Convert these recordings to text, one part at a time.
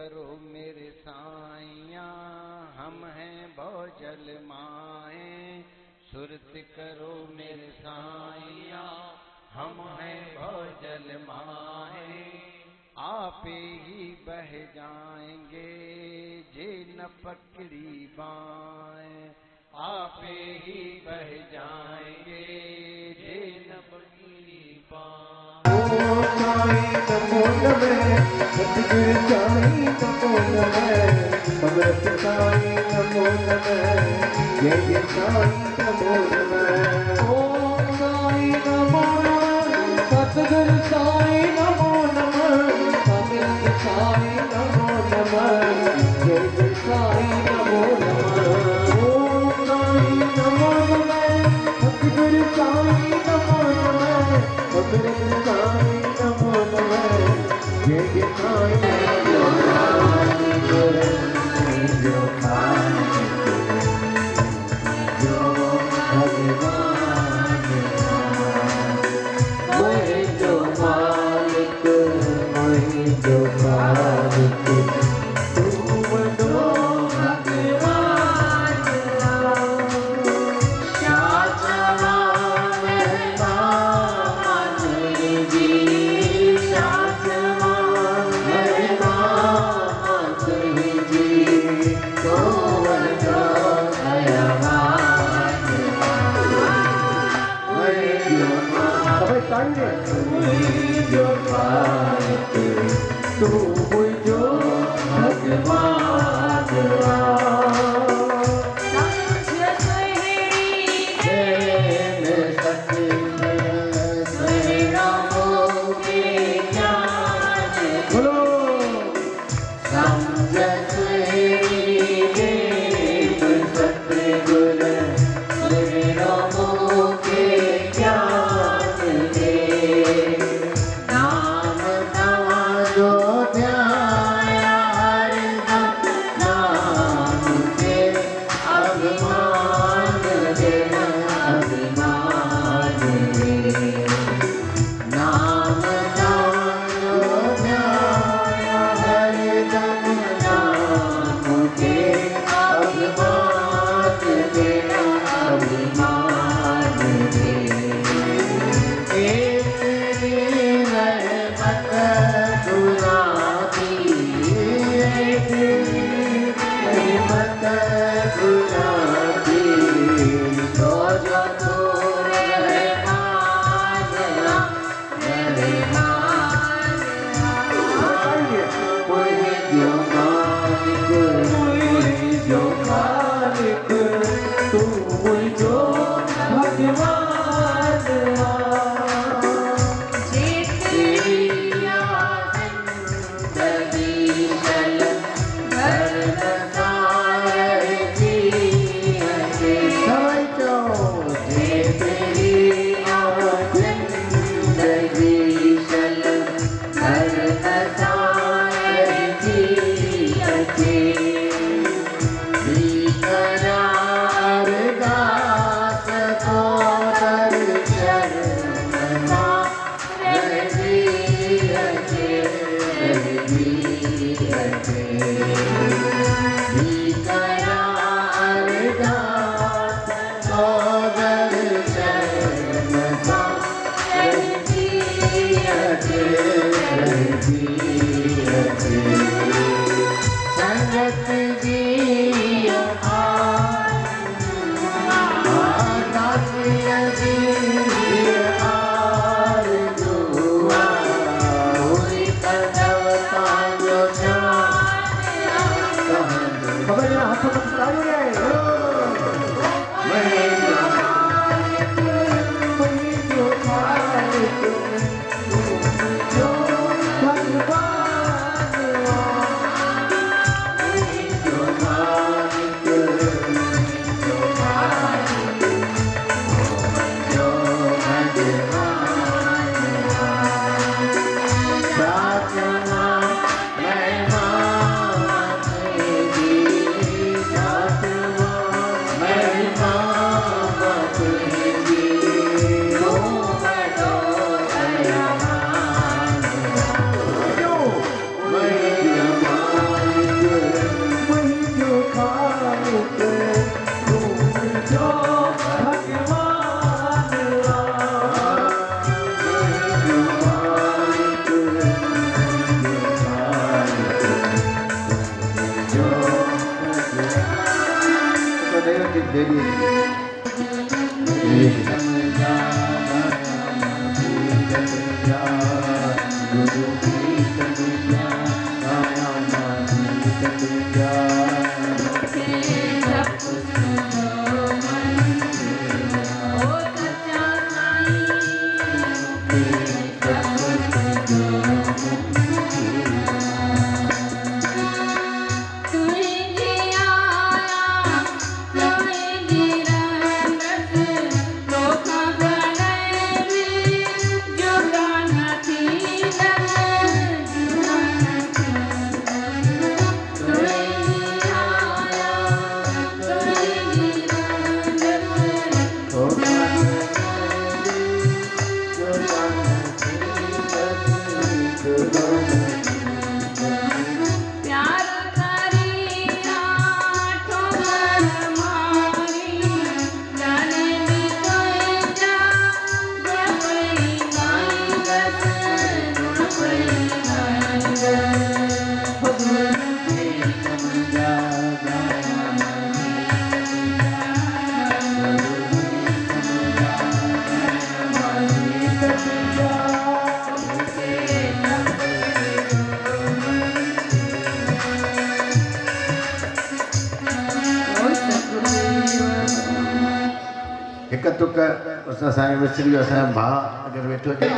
करो मेरे साइया, हम हैं भौजल माए। सुरत करो मेरे साइया, हम हैं भौजल माए। आपे ही बह जाएंगे जे न पकड़ी बाएं। आपे ही बह जाएंगे जे न पकड़ी बाएं। ओ साईं नमो नमः, सतगुरु साईं नमो नमः, अमृत साईं नमो नमः, जय जय साईं नमो नमः। ओम साईं नमो नमः, सतगुरु साईं नमो नमः, अमृत साईं नमो नमः, जय जय साईं नमो नमः। ओम साईं नमो नमः, सतगुरु साईं नमो नमः, अमृत साईं नमो नमः, जय जय साईं नमो नमः। जो भगवान वही जो मालिक, वही जो मालिक, तुम दो भगवान। शास्त्रा मेहमान जी, शास्त्रा मेहमान जी, तो जो मालिक, तू मुझो भगवान। जी दे दिए हिक तुक असांखे विसरी वियो असांजो भाउ अगरि वेठो हुजे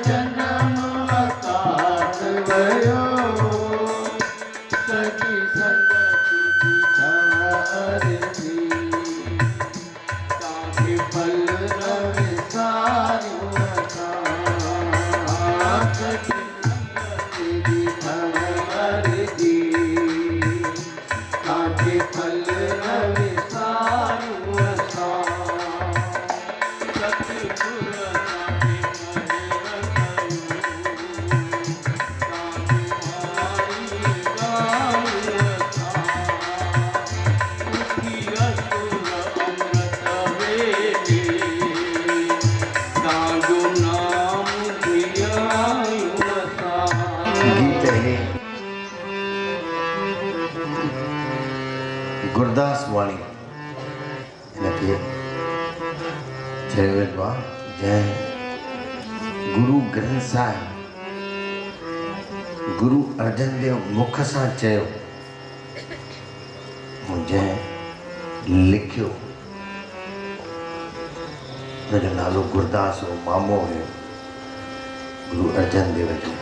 जन्म अकाल भयो गुरदास वाणी इनके चयो वेंदो आहे जंहिं गुरु ग्रंथ साहिब गुरु अर्जन देव मुख सां चयो जंहिं लिखियो हुनजो नालो गुरदास हो, मामो हुयो गुरु अर्जन देव जो।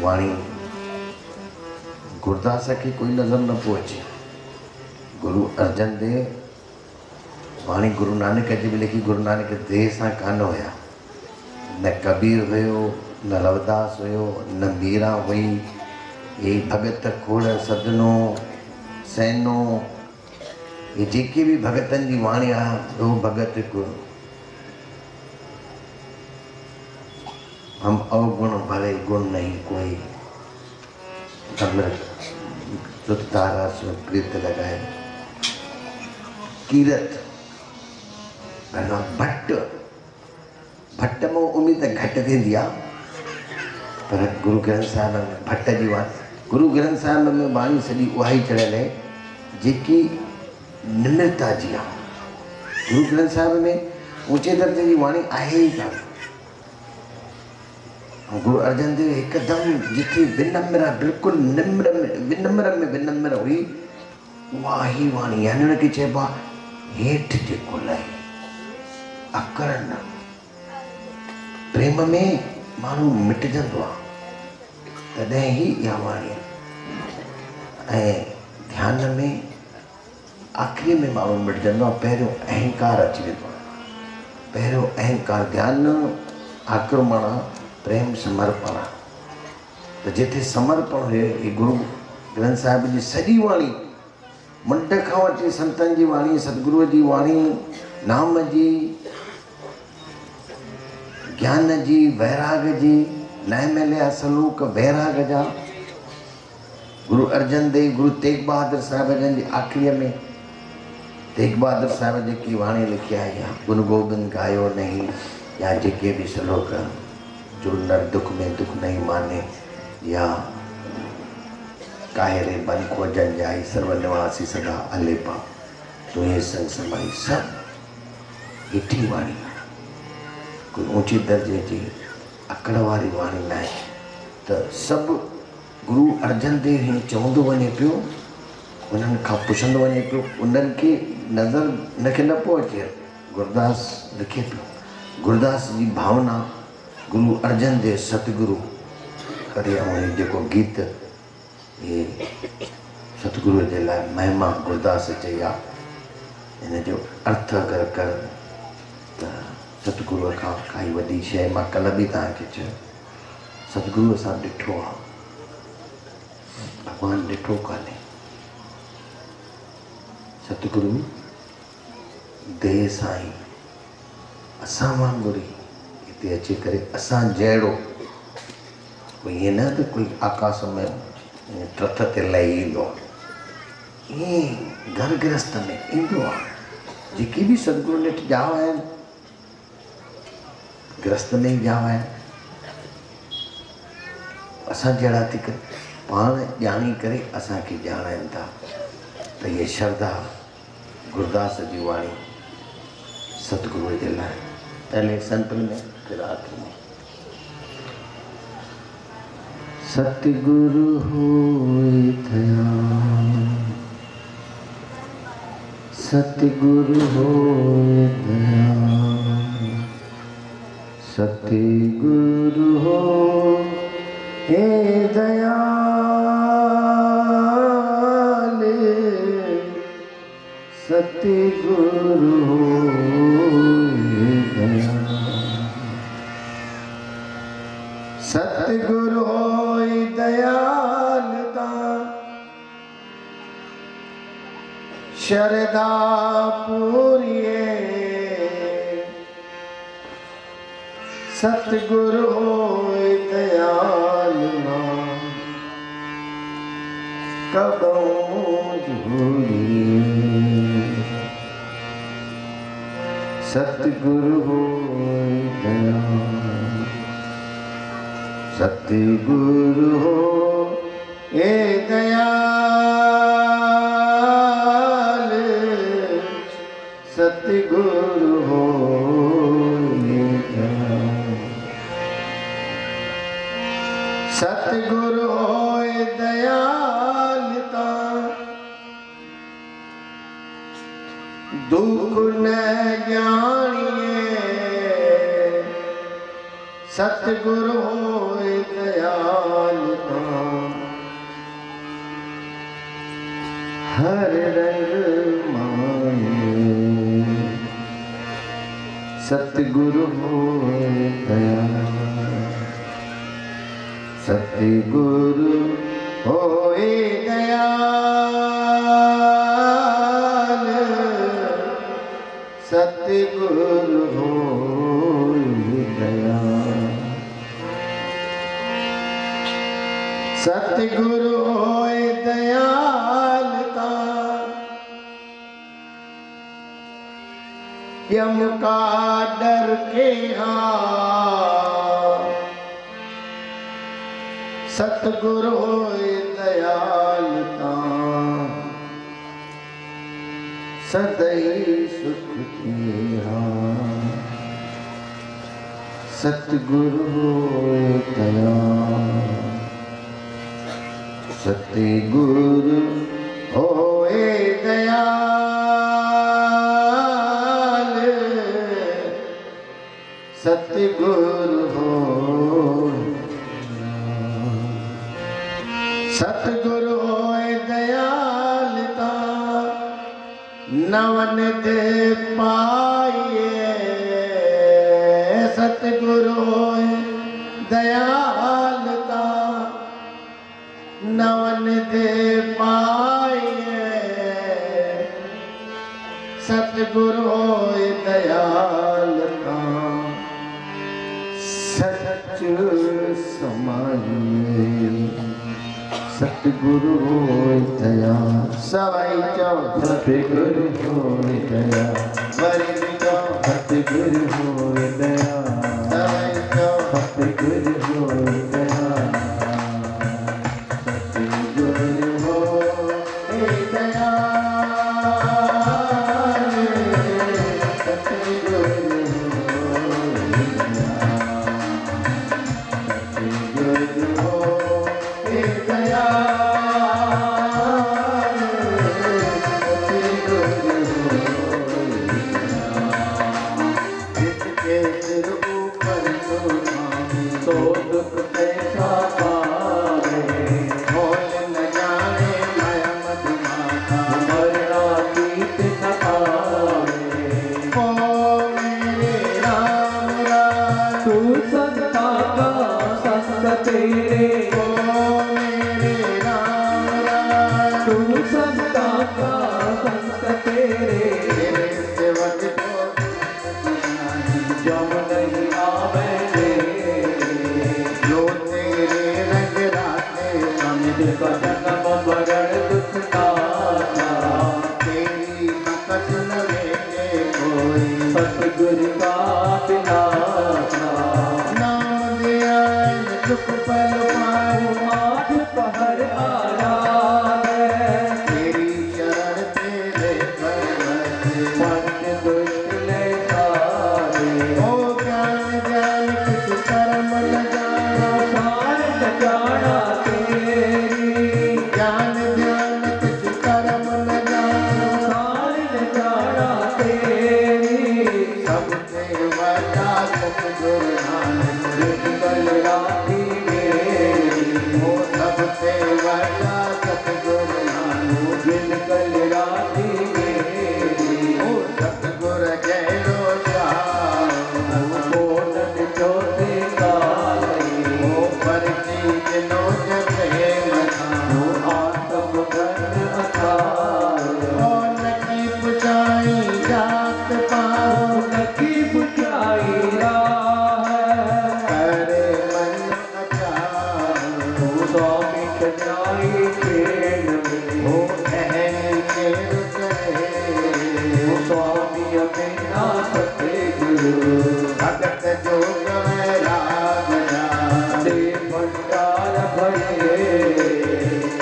वाणी गुरदास खे कोई नज़र न पियो अचे। गुरु अर्जन देव वाणी गुरु नानक जी बि लिखी, गुरु नानक देह सां कान हुया। न कबीर हुयो, न रविदास हुयो, न मीरा हुई। ये भगत खोड़ सदनो सैनो ये जेके भी भगतन जी वाणी आहे वो भगत को हम अवगुण भले गुण नहीं कोई अमृत सुत तारा सो प्रीत लगाए कीरत भट्ट भट्ट में उम्मीद घट थी पर गुरु ग्रंथ साहिब में भट्ट जी वाणी गुरु ग्रंथ साहिब में वाणी सॼी उहा ई चढ़ियल है जेकी निम्रता जी आहे। गुरु ग्रंथ साहिब में ऊंचे दर्जे जी वाणी आहे ई कान। गुरु अर्जन देव हिकदमि जिथे विनम्र बिल्कुलु विनम्र में विनम्र हुई उहा ई वाणी यानी हुनखे चइबो आहे हेठि जेको लहे अकड़ प्रेम में माण्हू मिटजंदो आहे तॾहिं ई इहा वाणी ऐं ध्यान में आखिरी में माण्हू मिटजंदो आहे। पहिरियों अहंकार अची वेंदो आहे। पहिरियों अहंकार ध्यान आक्रमण प्रेम समर्पण त जिथे समर्पण हुए ये गुरु ग्रंथ साहिब जी सॼी वाणी मंड खां वठी संतनि जी वाणी सतगुरुअ जी वाणी नाम जी ज्ञान जी वैराग जी नए मिलिया सलूक वैराग जा गुरु अर्जन देव गुरु तेग बहादुर साहिब जन जी आखिरीअ में तेग बहादुर साहिब जेकी वाणी लिखी आहे या गुण गोबिंद गायो नहीं या जेके भी सलोक जो नर दुख में दुख नहीं माने या कायरे बन खोजन जाई सर्वनिवासी सदा अलेपा तो ये संग समाई सब इठी वाणी कोई ऊंचे दर्जे जी अकड़ वारी वाणी न आहे त सभु गुरु अर्जन देव हीअं चवंदो वञे पियो उन्हनि खां पुछंदो वञे पियो उन्हनि खे नज़र उनखे न पियो अचे। गुरदास लिखे पियो गुरदास जी भावना गुरु अर्जन देव सतगुरु करे ऐं जेको गीत ये सतगुरु जे लाइ महिमा गुरदास चई आहे हिन जो अर्थ अगरि कर त सतगुरुअ खां काई वॾी शइ मां कल्ह बि तव्हांखे चयो सतगुरुअ सां ॾिठो आहे भॻवानु ॾिठो कान्हे। सतगुरु देह सां ई असां वांगुरु हिते अची करे असां जहिड़ो कोई ईअं न त कोई आकाश में ट्रथ ते लही ईंदो आहे ईअं घर गृहस्थ में ईंदो आहे। जेके बि सतगुरु नेठि ॼावा आहिनि गृहस्थ में ई ॼावा आहिनि असां जहिड़ा थी करे पाण ॼाणी करे असांखे ॼाणाइनि था त इहे श्रद्धा गुरदास जी वाणी सतगुरुअ जे लाइ पहले संत में फिर आखिर में सतगुरु होए दयाल सतगुरु होए दयाल सतगुरु हो हे दयाल सतगुरु होए दयाल सतगुरु होए दयाल शरदा पूरिए सतगुरु होए दयाल कबों झूलिए सतगुरु होए दयाल सतगुरु हो ए दयाल सतगुरु होए दयालता दुख न जानिए सतगुरु होए दयालता हर रंग माए सतगुरु होए दयालता सतगुरु होए दयाल सतगुरु होए दयाल सतगुरु होए दयालता यम का डर के सतगुरु होए दयालता सदैव सुख तेरा सतगुरु होए दयाल सतगुरु होए दयाल सतगुरु होए सतगुरु होए दयालता नवन दे पाइए सतगुरु होए दयालता नवन दे पाइए सतगुरु होए दयालता सच समाइए सतगुरु होए दयाल सवाई जाओ सतगुरु होए दयाल वरी जाओ सतगुरु होए दयाल सवाई जाओ सतगुरु होए दयाल सतगुरु होए दयाल सतगुरु सतगुरु का पिलाना नाम दिया दुख पल पार आज पहर आया है तेरी शरण तेरे पंच दुष्ट ले सारे ओ ज्ञान ज्ञान कुछ कर्म न जाना सार न जाना तेरी ज्ञान ज्ञान कुछ कर्म न जाना सार न जाना तेरी सबसे बड़ा सतगुरु नानक कल राती मेरी हो सबसे बड़ा सतगुरु नानक कल राती मेरी हो सतगुरु जय रोजा कोटन चोटे काली हो परची जनो जपे मथा हो आत्म गण अथार हो नकी पुचाई जात पाओ नकी पुचाई राह करे मन अचार हो स्वामी कचाई खेल हो ठहरी खेल करे हो स्वामी अपना सतगुरु भगत जोग में राग दे भंडार भरे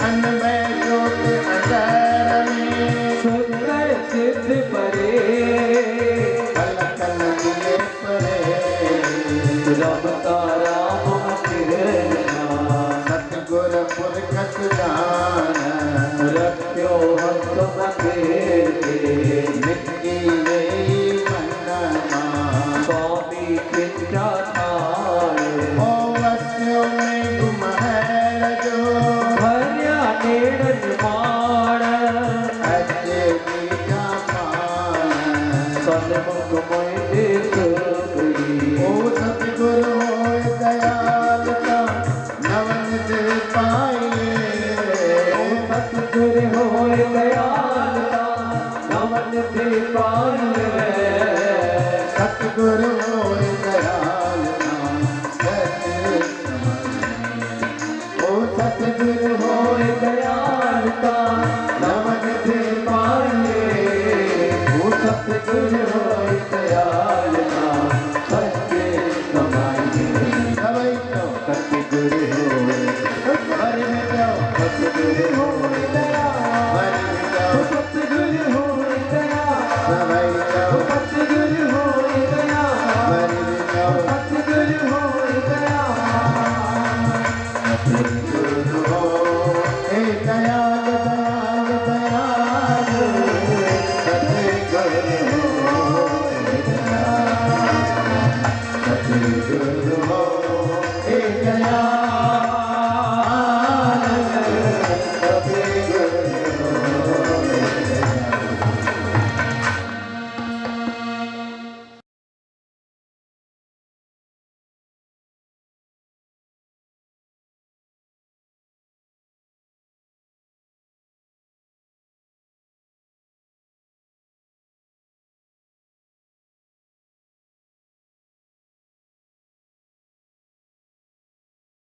अन में जोग अंदर में सुंदर सिद्ध परे कल कल दिए परे रब तारा कृष्णा फेरते मिट्टी गई मनमा स्वामी खिंचा थाए ओ वस्यों में तुम है जो भर्या नेड़न माण अच्छे मीठा पान सन्मुख मोहिते सुखड़ी ओ सतगुरु होय दयाल का नवन दे पाइए सतगुरु होय दयाल का नवन दे पाइए सतगुरु होय दयाल का ओ सतगुरु होय दयाल का नवन दे पाइए वो सतगुरु होय दयाल का सत्य कमाइए सतगुरु होय हरि में जाओ सतगुरु होय दयाल हरि में जाओ सतगुरु होय दयाल सवाई जाओ सतगुरु होय दयाल हरि में जाओ सतगुरु होय दयाल सतगुरु हो हे दयाल दयाल दयाल सतगुरु हो हे दयाल सतगुरु हो हे दयाल